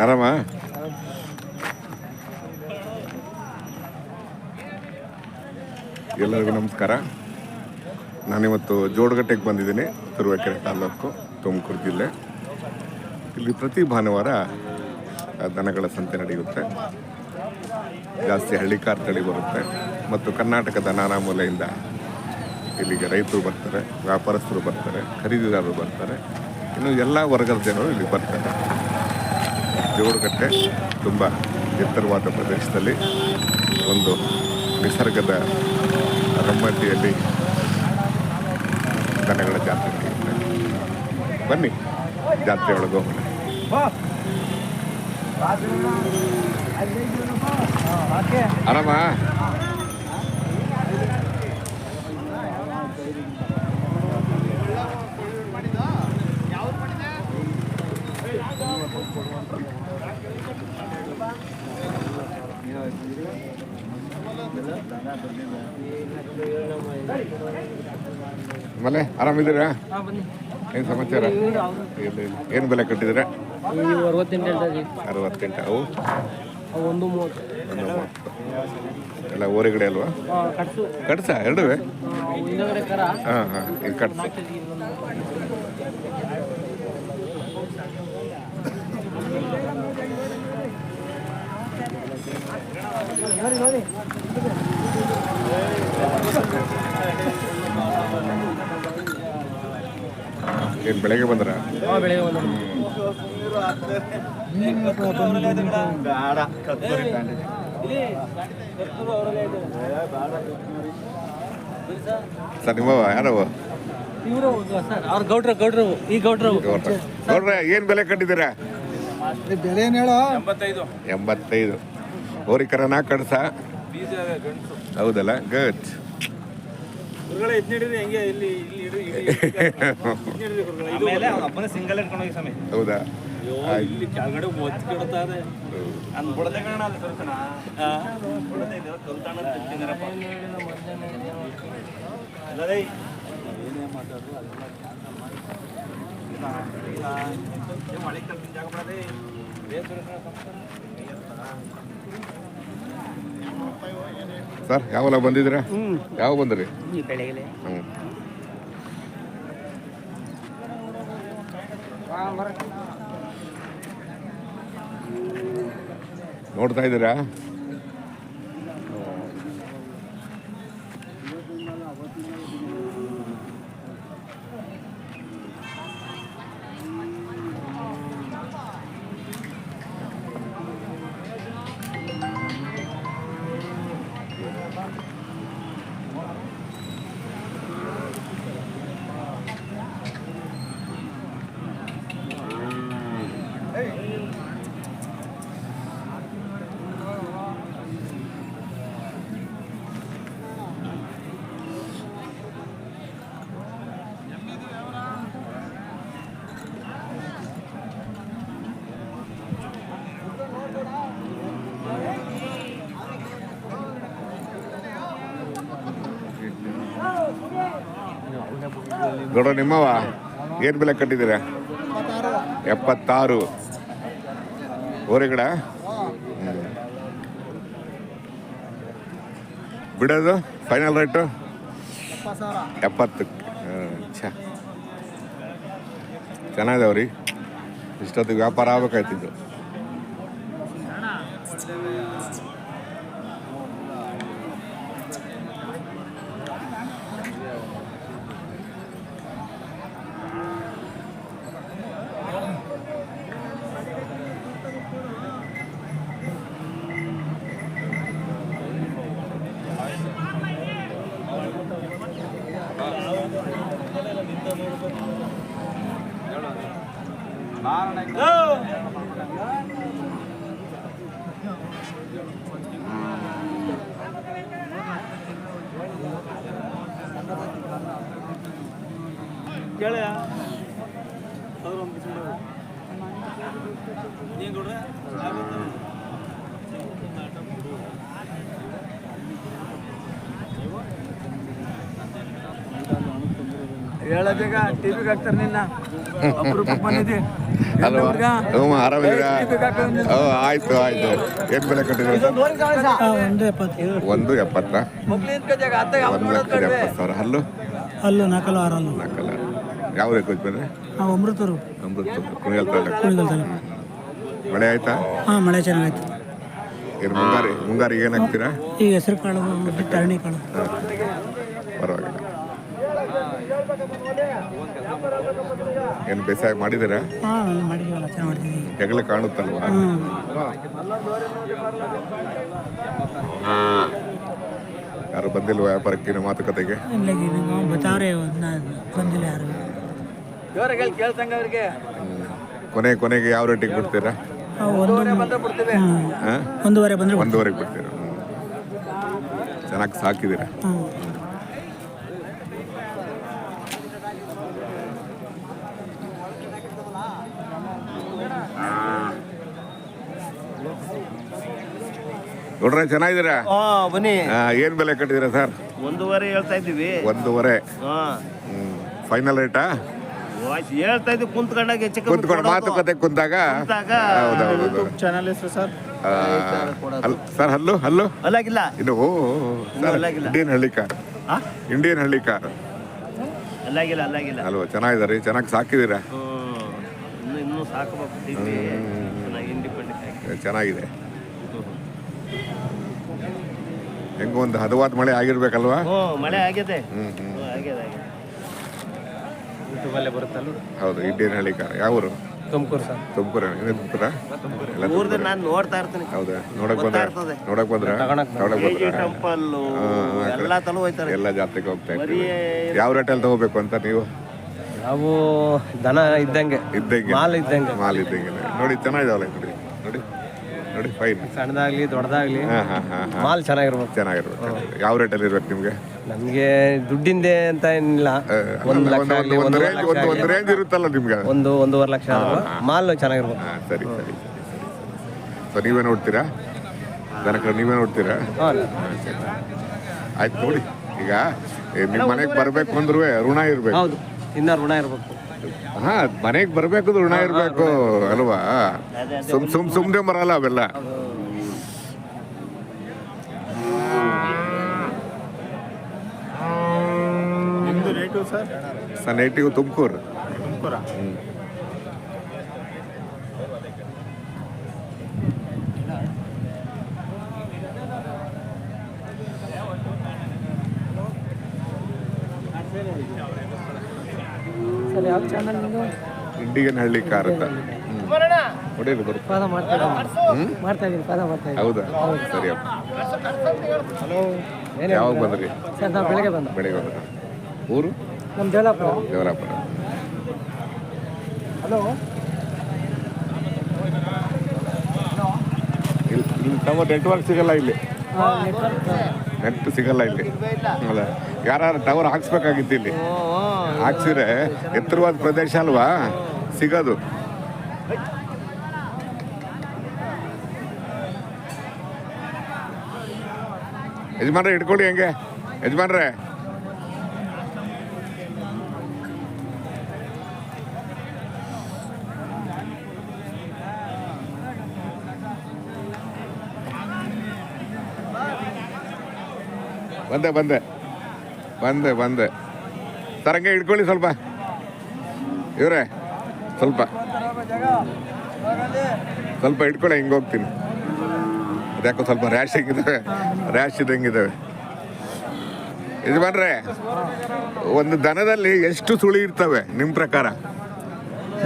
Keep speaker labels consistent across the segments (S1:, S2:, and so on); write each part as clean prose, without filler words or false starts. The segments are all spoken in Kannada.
S1: ಆರಾಮ? ಎಲ್ಲರಿಗೂ ನಮಸ್ಕಾರ. ನಾನಿವತ್ತು ಜೋಡಗಟ್ಟೆಗೆ ಬಂದಿದ್ದೀನಿ, ತುರುವೇಕೆರೆ ತಾಲೂಕು, ತುಮಕೂರು ಜಿಲ್ಲೆ. ಇಲ್ಲಿ ಪ್ರತಿ ಭಾನುವಾರ ದನಗಳ ಸಂತೆ ನಡೆಯುತ್ತೆ. ಜಾಸ್ತಿ ಹಳ್ಳಿಕಾರ್ ತಳಿ ಬರುತ್ತೆ ಮತ್ತು ಕರ್ನಾಟಕದ ನಾನಾ ಮೂಲೆಯಿಂದ ಇಲ್ಲಿಗೆ ರೈತರು ಬರ್ತಾರೆ, ವ್ಯಾಪಾರಸ್ಥರು ಬರ್ತಾರೆ, ಖರೀದಿದಾರರು ಬರ್ತಾರೆ, ಇನ್ನು ಎಲ್ಲ ವರ್ಗದ ಜನರು ಇಲ್ಲಿ ಬರ್ತಾರೆ. ಜೋಡಗಟ್ಟೆ ತುಂಬ ಎತ್ತರವಾದ ಪ್ರದೇಶದಲ್ಲಿ ಒಂದು ನಿಸರ್ಗದ ರಮ್ಮತಿಯಲ್ಲಿ ದನಗಳ ಜಾತ್ರೆ ನಡೆಯುತ್ತೆ. ಬನ್ನಿ, ಜಾತ್ರೆ ಒಳಗೆ ಹೋಗೋಣ. ಆರಾಮ? ಆಮೇಲೆ ಆರಾಮಿದ್ದೀರಾ? ಏನು ಸಮಾಚಾರ? ಏನು ಬೆಲೆ ಕಟ್ಟಿದ್ದೀರಾ? 68. ಅವು
S2: ಒಂದು
S1: 30. ಎಲ್ಲ ಓರೆಗಡೆ ಅಲ್ವಾ? ಕಟ್ಸ ಎರಡೂ? ಹಾಂ ಹಾಂ, ಇದು ಕಟ್ಸ. ಏನು ಬೆಳಗ್ಗೆ ಬಂದ್ರ? ಸರ್ ನಿಮ್ಮವ ಯಾರವ? ಗೌಡ್ರ ಏನ್ ಬೆಲೆ ಕಟ್ಟಿದ್ದೀರಾ?
S2: ಬೆಲೆ ಏನು ಹೇಳೋ?
S1: 85. ಹೋರಿಕರನ ಕಡ್ಸ? ಹೌದಲ್ಲ, ಗಟ್. ಹೌದಾ? ಸರ್ ಯಾವಲ್ಲ ಬಂದಿದ್ದೀರಾ? ಯಾವ ಬಂದ್ರಿ? ನೋಡ್ತಾ ಇದ್ದೀರಾ? ನೋಡೋ ನಿಮ್ಮವ ಏನು ಬೆಲೆ ಕಟ್ಟಿದ್ದೀರಾ? 76. ಓರೆಗಡ ಬಿಡೋದು ಫೈನಲ್ ರೇಟು 70. ಚೆನ್ನಾಗಿದಾವ್ರಿ. ಇಷ್ಟೊತ್ತಿಗೆ ವ್ಯಾಪಾರ ಆಗ್ಬೇಕಾಯ್ತಿದ್ದು.
S2: ಹೇಳಬೇಕ ಟಿವಿಗೆ ಹಾಕ್ತಾರೆ ನಿನ್ನ ಅಪರೂಪಕ್ಕೆ ಬಂದಿದ್ದೆ
S1: ಅಲ್ವಾ ಹ್ಞೂ ಆರಾಮಿದ್ದೀರಾ ಆಯ್ತು ಆಯ್ತು ಏನು ಬೆಲೆ ಕಟ್ಟಿದ್ರೆ ಒಂದು 70 1,70,000 ಹಲ್ಲು
S3: ಅಲ್ಲೂ ನಾಲ್ಕಲ್ಲ ಆರಲ್ಲ
S1: ನಾಲ್ಕಲ್ಲ ಯಾವ ರೇಟ್ ಬಂದರೆ
S3: ನಾವು ಅಮೃತರು
S1: ಕುಣಿಗಲ್ ತಾಲೂಕು ಮಳೆ ಆಯ್ತಾ
S3: ಹಾಂ ಮಳೆ ಚೆನ್ನಾಗಾಯ್ತು
S1: ಏನು ಮುಂಗಾರಿಗೆ ಏನು ಹಾಕ್ತೀರಾ
S3: ಈಗ ಹೆಸರು ಕಾಳು ತರಣಿ ಕಾಳು
S1: ಪರವಾಗಿಲ್ಲ ಏನು ಬೇಸಾಯ ಮಾಡಿದ್ದೀರಾ
S3: ಹಾಂ ಮಾಡಿದ್ದೀವಲ್ಲ ಚೆನ್ನಾಗಿ ಮಾಡ್ತೀವಿ
S1: ಹೆಗಲು ಕಾಣುತ್ತಲ್ವಾ ಯಾರು ಬಂದಿಲ್ವ ವ್ಯಾಪಾರಕ್ಕೆ ಮಾತುಕತೆಗೆ
S3: ಇಲ್ಲಿಗೆ ನಾವು ಬರ್ತಾವ್ರೆ ಬಂದಿಲ್ಲ ಯಾರು
S1: ಕೊನೆಗೆ ಯಾವ ರೇಟಿಗೆ ಬಿಡ್ತೀರಾ
S3: ಒಂದೂವರೆ ಬಂದರೆ
S1: ಒಂದೂವರೆಗೆ ಬಿಡ್ತೀರಾ ಚೆನ್ನಾಗಿ ಸಾಕಿದ್ದೀರಾ
S3: ಹಾಂ
S1: ನೋಡ್ರೆ ಚೆನ್ನಾಗಿದ್ದೀರಾ
S4: ಬನ್ನಿ
S1: ಏನು ಬೆಲೆ ಕಟ್ಟಿದ್ದೀರಾ ಸರ್
S4: 1.5 ಹೇಳ್ತಾ ಇದ್ದೀವಿ
S1: 1.5 ಫೈನಲ್ ರೇಟಾ
S4: ಹೇಳ್ತಾ ಇದ್ದೀವಿ ಕುಂತ್ಕೊಂಡಾಗ ಹೆಚ್ಚು
S1: ಕುಂತ್ಕೊಂಡು ಮಾತುಕತೆ ಕುಂತಾಗ ಹೌದೌದು
S2: ಚಾನಲ್ ಹೆಸರು ಸರ್
S1: ಸರ್ ಹಲ್ಲು
S4: ಅಲ್ಲಾಗಿಲ್ಲ
S1: ಇದು ಇಂಡಿಯನ್ ಹಳ್ಳಿ ಕಾರ್
S4: ಅಲ್ಲಾಗಿಲ್ಲ
S1: ಅಲ್ವಾ ಚೆನ್ನಾಗಿದ್ದಾರೆ ಚೆನ್ನಾಗಿ ಸಾಕಿದ್ದೀರಾ
S4: ಇನ್ನೂ ಸಾಕಬೇಕು ಚೆನ್ನಾಗಿ ಇಂಡಿಪೆಂಡೆಂಟ್
S1: ಚೆನ್ನಾಗಿದೆ ಹೆಂಗ ಒಂದು ಹದವಾದ ಮಳೆ ಆಗಿರ್ಬೇಕಲ್ವಾ
S4: ಮಳೆ ಆಗಿದೆ
S1: ಹೌದು ಇಂಡಿಯನ್ ಹಳ್ಳಿ ಕಾರ್ ಯಾವ ಊರು
S3: ತುಮಕೂರು ಸರ್
S1: ತುಮಕೂರು
S4: ನಾನು ನೋಡ್ತಾ ಇರ್ತೀನಿ
S1: ಹೌದಾ ನೋಡಕ್ ಬಂದ್ರ
S4: ಟೆಂಪಲ್ ಎಲ್ಲ ತಲೂ ಹೋಯ್ತಾರೆ
S1: ಎಲ್ಲ ಜಾತ್ರೆಗೆ ಹೋಗ್ತಾ ಇರ್ತೀವಿ ಯಾವ ರೇಟಲ್ಲಿ ತಗೋಬೇಕು ಅಂತ ನೀವು
S3: ನಾವು ದನ ಇದ್ದಂಗೆ ಮಾಲ್ ಇದ್ದಂಗೆ
S1: ನೋಡಿ ಚೆನ್ನಾಗಿದಾವಲ್ಲ ನೋಡಿ ಫೈನ್
S3: ಸಣ್ಣದಾಗ್ಲಿ ದೊಡ್ಡದಾಗ್ಲಿ ಮಾಲ್
S1: ಚೆನ್ನಾಗಿರ್ಬೇಕು ಯಾವ ರೇಟಲ್ಲಿ ಇರ್ಬೇಕು ನಿಮ್ಗೆ
S3: ನಮ್ಗೆ ದುಡ್ಡಿಂದೆ ಅಂತ ಏನಿಲ್ಲ ಒಂದು
S1: ರೇಂಜ್ ಇರುತ್ತಲ್ಲ ನಿಮ್ಗೆ
S3: 1.5 ಲಕ್ಷ ಮಾಲ್ ಚೆನ್ನಾಗಿರ್ಬೇಕು
S1: ಸರಿ ಸೊ ನೀವೇ ನೋಡ್ತೀರಾ ನೀವೇ ನೋಡ್ತೀರಾ ಆಯ್ತು ನೋಡಿ ಈಗ ನಿಮ್ಮ ಮನೆಗೆ ಬರ್ಬೇಕು ಅಂದ್ರೂ ಋಣ ಇರ್ಬೇಕು
S3: ಹೌದು ಇನ್ನ ಋಣ ಇರ್ಬೇಕು
S1: ಮನೆಗೆ ಬರ್ಬೇಕು ಋಣ ಇರ್ಬೇಕು ಅಲ್ವಾ ಸುಮ್ನೆ ಬರಲ್ಲ ಅವೆಲ್ಲ ಸರ್ ನೇಟಿವ್ ತುಮಕೂರು
S3: ಯಾವ ಚಾನಲ್
S1: ಇಂಡಿಯನ್ ಹಳ್ಳಿ ಕಾರ್ ಅಂತ ಹೊಡೆಯೋದು ಬರುತ್ತೆ
S3: ಮಾಡ್ತಾ ಇದ್ದೀನಿ
S1: ಹೌದಾ ಸರಿ ಯಾವಾಗ ಬಂದ್ರಿ
S3: ಸರ್ ನಾವು ಬೆಳಗ್ಗೆ
S1: ಬಂದ್ರಿ ಊರು
S3: ನಮ್ಮ ದೇವಲಾಪುರ
S1: ಇಲ್ಲಿ ನೆಟ್ವರ್ಕ್ ಸಿಗಲ್ಲ ಇಲ್ಲಿ ನೆಟ್ ಸಿಗಲ್ಲ ಇಲ್ಲಿ ಅಲ್ಲ ಯಾರು ಟವರ್ ಹಾಕ್ಸ್ಬೇಕಾಗಿತ್ತು ಇಲ್ಲಿ ಹಾಕ್ಸಿದ್ರೆ ಎತ್ತರವಾದ ಪ್ರದೇಶ ಅಲ್ವಾ ಸಿಗೋದು ಯಜಮಾನ್ರೆ ಇಟ್ಕೊಳ್ಳಿ ಹೆಂಗೆ ಯಜಮಾನ್ರೆ ಬಂದೆ ಸರ್ ಹಂಗೆ ಇಟ್ಕೊಳ್ಳಿ ಸ್ವಲ್ಪ ಇವ್ರೆ ಸ್ವಲ್ಪ ಇಟ್ಕೊಳ್ಳಿ ಹಿಂಗೆ ಹೋಗ್ತೀನಿ ಅದ್ಯಾಕೋ ಸ್ವಲ್ಪ ರ್ಯಾಶ್ ಇದ್ದಂಗಿದ್ದಾವೆ ಯಜಮಾನ್ರೆ ಒಂದು ದನದಲ್ಲಿ ಎಷ್ಟು ಸುಳಿ ಇರ್ತವೆ ನಿಮ್ಮ ಪ್ರಕಾರ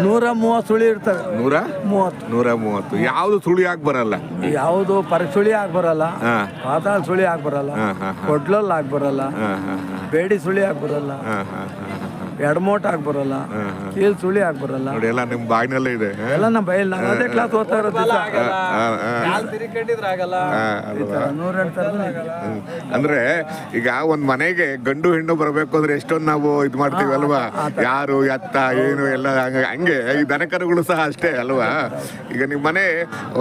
S2: 130 ಸುಳಿ ಇರ್ತವೆ
S1: 130 ಯಾವುದು ಸುಳಿ ಆಗಿ ಬರಲ್ಲ
S2: ಯಾವುದು ಸುಳಿ ಆಗಿ ಬರಲ್ಲ ಪಾತಾಳ ಸುಳಿ ಆಗಿ ಬರಲ್ಲ ಕೊಡ್ಲಲ್ಲಿ ಆಗಿ ಬರಲ್ಲ ಬೇಡಿ ಸುಳಿ ಆಗಿ ಬರಲ್ಲ ಎಡಮೋಟ್ ಆಗಿ ಬರಲ್ಲ ಕೀಲ್ ಸುಳಿ ಆಗಿ ಬರಲ್ಲ
S1: ನೋಡಿ ಎಲ್ಲ ನಿಮ್ಮ ಬಾಯಿನಲ್ಲೇ ಇದೆ
S2: ಎಲ್ಲ ನಮ್ಮ ಬೈಲ್ ನಾವು ಅದೇ ಕ್ಲಾಸ್ ಓದ್ತಾ ಇರೋದು
S1: ಅಂದ್ರೆ ಈಗ ಒಂದ್ ಮನೆಗೆ ಗಂಡು ಹೆಣ್ಣು ಬರ್ಬೇಕು ಅಂದ್ರೆ ಎಷ್ಟೊಂದು ನಾವು ಇದ್ ಮಾಡ್ತೀವಿ ಅಲ್ವಾ ಯಾರು ಎತ್ತ ಏನು ಎಲ್ಲ ಹಂಗೆ ಈ ದನಕರುಗಳು ಸಹ ಅಷ್ಟೇ ಅಲ್ವಾ ಈಗ ನಿಮ್ಮ ಮನೆ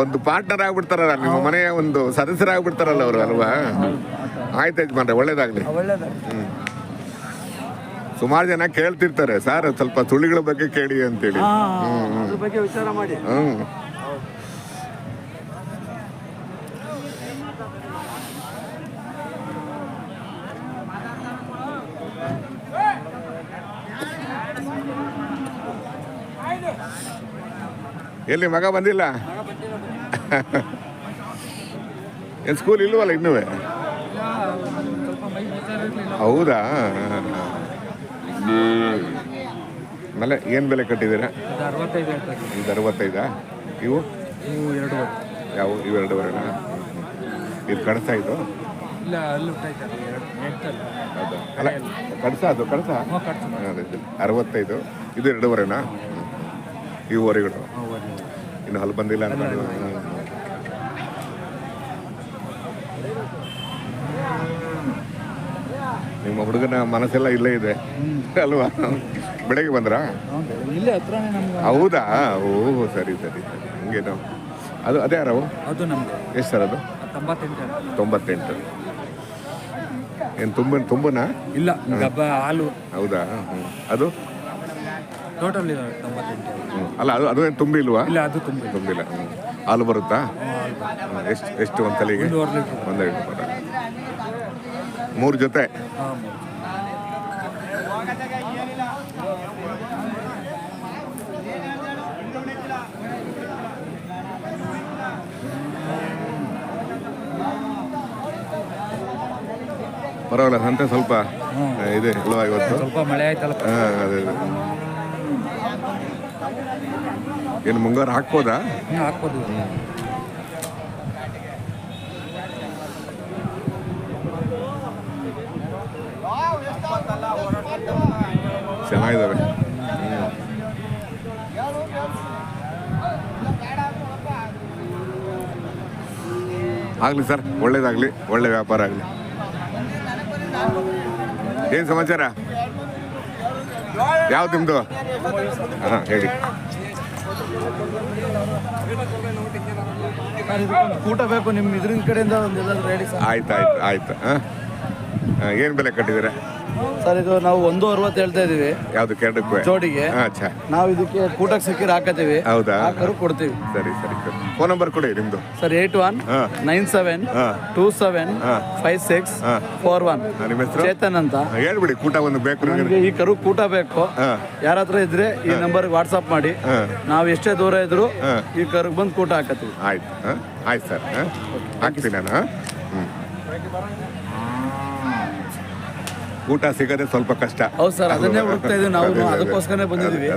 S1: ಒಂದು ಪಾರ್ಟ್ನರ್ ಆಗ್ಬಿಡ್ತಾರಲ್ಲ ನಿಮ್ಮ ಮನೆಯ ಒಂದು ಸದಸ್ಯರಾಗ್ಬಿಡ್ತಾರಲ್ಲ ಅವರು ಅಲ್ವಾ ಆಯ್ತು ಯಜಮಾನ್ರೆ ಒಳ್ಳೇದಾಗ್ಲಿ ಸುಮಾರು ಜನ ಕೇಳ್ತಿರ್ತಾರೆ ಸರ್ ಸ್ವಲ್ಪ ಸುಳಿಗಳ ಬಗ್ಗೆ ಕೇಳಿ ಅಂತೇಳಿ.
S2: ಅದ್ರ ಬಗ್ಗೆ ವಿಚಾರ ಮಾಡಿ.
S1: ಹ್ಮ್ ಎಲ್ಲಿ ಮಗ ಬಂದಿಲ್ಲ? ಏನು ಸ್ಕೂಲ್ ಇಲ್ವಲ್ಲ ಇನ್ನೂ? ಹೌದಾ? ಆಮೇಲೆ ಏನು ಬೆಲೆ ಕಟ್ಟಿದ್ದೀರಾ? ಇದು 65. ಇವು ಯಾವ? ಇವು 2.5. ಇದು ಕಡಸ ಇದು? ಹೌದಾ? ಅಲ್ಲ ಕಡಸ ಅದು ಕಡಸ 65. ಇದು 2.5. ಇವು ಹೊರಗಡೆ ಇನ್ನು ಹಲ್ಲು ಬಂದಿಲ್ಲ ಅನ್ಕೊಂಡು. ನಿಮ್ಮ ಹುಡುಗನ ಮನಸ್ಸೆಲ್ಲ ಇಲ್ಲೇ ಇದೆ ಅಲ್ವಾ? ಬೆಳಗ್ಗೆ ಬಂದ್ರಾ? ಹೌದಾ? ಓ ಸರಿ ಸರಿ ಸರಿ. ಹಂಗೇನು ಅದು ಅದೇ ಯಾರವು?
S2: ಅದು ನಮ್ದು.
S1: ಎಷ್ಟು ಸರ್ ಅದು? 98. ಏನು ತುಂಬನಾ?
S2: ಇಲ್ಲ ಹಾಲು.
S1: ಹೌದಾ? ಅದು
S2: ಟೋಟಲ್ 98.
S1: ಅಲ್ಲ ಅದು ಅದು ಏನು ತುಂಬಿಲ್ವಾ?
S2: ಇಲ್ಲ ಅದು
S1: ತುಂಬಿಲ್ಲ. ಹಾಲು ಬರುತ್ತಾ? ಎಷ್ಟು ಒಂದು ತಲೆಗೆ? 1 ಲೀಟರ್. 3 ಜೊತೆ? ಪರವಾಗಿಲ್ಲ. ಸಂತೆ ಸ್ವಲ್ಪ ಇದೆ ಅಲ್ವಾ ಇವತ್ತು?
S2: ಸ್ವಲ್ಪ ಮಳೆ ಆಯ್ತಲ್ಲ.
S1: ಅದೇ ಏನು ಮುಂಗಾರು ಹಾಕ್ಬೋದಾ?
S2: ಹಾಕ್ಬೋದು.
S1: ಚೆನ್ನಾಗಿದ್ದಾವೆ. ಆಗಲಿ ಸರ್, ಒಳ್ಳೇದಾಗಲಿ, ಒಳ್ಳೆ ವ್ಯಾಪಾರ ಆಗಲಿ. ಏನು ಸಮಾಚಾರ? ಯಾವ್ದು ನಿಮ್ಮದು? ಹಾಂ ಹೇಳಿ.
S2: ಊಟ ಬೇಕು ನಿಮ್ಮ ಇದ್ರಿಂದ ಕಡೆಯಿಂದ ಒಂದೆಲ್ಲ ರೆಡಿ ಸರ್.
S1: ಆಯ್ತು. ಹಾಂ ಏನು ಬೆಲೆ ಕಟ್ಟಿದ್ದೀರಾ
S2: ಸರ್? ಇದು ನಾವು 1.60 ಹೇಳ್ತಾ ಇದೀವಿ.
S1: ಯಾವ್ದು ಕೆರಡಕ್ಕೆ?
S2: ಜೋಡಿಗೆ.
S1: ಅಚ್ಚಾ.
S2: ನಾವು ಇದಕ್ಕೆ ಕೂಟಕ್ಕೆ ಸಿಕ್ಕಿರ ಹಾಕತ್ತೀವಿ.
S1: ಹೌದಾ?
S2: ಕೊಡ್ತೀವಿ.
S1: ಸರಿ. ಫೋನ್ ನಂಬರ್ ಕೊಡಿ ನಿಮ್ಮದು.
S2: ಸರ್ 8197275641.
S1: ನಿಮ್ಮ ಹೆಸರು?
S2: ಚೇತನ್ ಅಂತ.
S1: ಹೇಳ್ಬಿಡಿ, ಕೂಟ ಒಂದು ಬೇಕು
S2: ನನಗೆ ಈ ಕರು ಕೂಟ ಬೇಕು. ಯಾರ ಹತ್ರ ಇದ್ರೆ ಈ ನಂಬರ್ಗೆ ವಾಟ್ಸಪ್ ಮಾಡಿ. ನಾವು ಎಷ್ಟೇ ದೂರ ಇದ್ರು ಈ ಕರುಗೆ ಬಂದು ಕೂಟ ಹಾಕತ್ತೀವಿ.
S1: ಆಯ್ತು ಸರ್. ಹಾಕ್ತೀನಿ ನಾನು. ಊಟ ಸಿಗೋದೇ ಸ್ವಲ್ಪ ಕಷ್ಟ.
S2: ಹೌದು ಸರ್, ಅದನ್ನೇ ಹುಡುಕ್ತಾ ಇದೀವಿ ನಾವು. ಅದಕ್ಕೋಸ್ಕರನೇ ಬಂದಿದ್ದೀವಿ.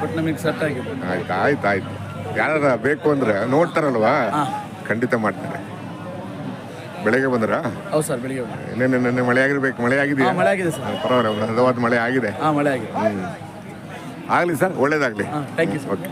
S2: ಬಟ್ ನಮಗೆ ಸೆಟ್ ಆಗಿದೆ.
S1: ಆಯ್ತು. ಯಾರ ಬೇಕು ಅಂದ್ರೆ ನೋಡ್ತಾರಲ್ವಾ, ಖಂಡಿತ ಮಾಡ್ತಾರೆ. ಬೆಳಗ್ಗೆ ಬಂದ್ರಾ?
S2: ಹೌದು ಸರ್, ಬೆಳಿಗ್ಗೆ.
S1: ನೆನ್ನೆ ಮಳೆ ಆಗಿರ್ಬೇಕು. ಮಳೆ ಆಗಿದೆಯಾ?
S2: ಮಳೆ ಆಗಿದೆ ಸರ್.
S1: ಪರವಾಗಿಲ್ಲ, ಒಂದು ಹದವಾದ ಮಳೆ ಆಗಿದೆ.
S2: ಮಳೆ ಆಗಿದೆ.
S1: ಆಗಲಿ ಸರ್, ಒಳ್ಳೇದಾಗಲಿ.
S2: Thank you sir.
S1: ಓಕೆ.